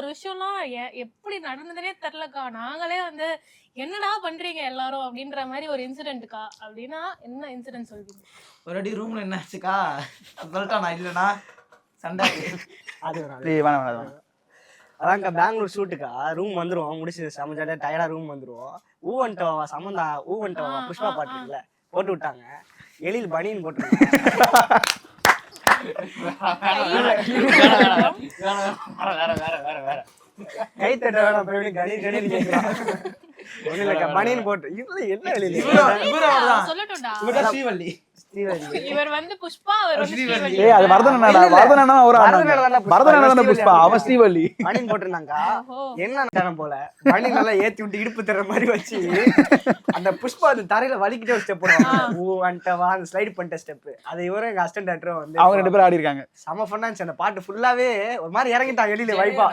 ஒரு விஷயம்லாம் எப்படி நடந்ததுனே தெரியலக்கா. நாங்களே வந்து என்னடா பண்றீங்க எல்லாரும் அப்படின்ற மாதிரி ஒரு இன்சிடென்ட்க்கா. அப்படின்னா என்ன இன்சிடென்ட் சொல்வீங்க? ஒரு அடி ரூம்ல என்ன ஆச்சுக்கா சொல்லிட்டா நான் இல்லைனா சண்டை அது வேணாம். அதான்க்கா பெங்களூர் ஷூட்டுக்கா ரூம் வந்துருவோம் முடிச்சு செம ஜாலியா டயர்டா ரூம் வந்துருவோம். ஊவன்ட்டவா சமந்தா ஊவன்ட்டவா புஷ்பா பாட்டு இருக்குல்ல போட்டு விட்டாங்க. எழில் பனியன் போட்டுருந்தாங்க. வேற கை தட்ட வேணாம் போய் கணீர் கணீர் கேட்கலாம். ஒன்றும் இல்லைக்கா பனியன் போட்டு இல்லை என்ன எழில் சொல்லட்டும்டா. ஸ்ரீவள்ளி இவர் வந்து புஷ்பா, அவர் வந்து ஸ்ரீவள்ளி. ஏய் அது வரதனடா ஒரு வரதனடா புஷ்பா அவ ஸ்ரீவள்ளி பனியன் போட்டிருந்தாங்க. என்ன நேரம் போல பனியன் நல்லா ஏத்தி விட்டு இடுப்பு தர மாதிரி வச்சு அந்த புஷ்பா அந்த தரையில வலிக்கிட்டே ஒரு ஸ்டெப் போடுவாங்க. ஊ வந்துட்டவா அந்த ஸ்லைட் பண்ணிட்ட ஸ்டெப். அது இவரும் எங்க அசிஸ்டன்ட் டைரக்டரும் வந்து அவங்க 2 பேரும் ஆடி இருக்காங்க. செம ஃபன்னா இருந்துச்சு. அந்த பாட்டு ஃபுல்லாவே ஒரு மாதிரி இறங்கிட்டாங்க வெளியில வைப்பா.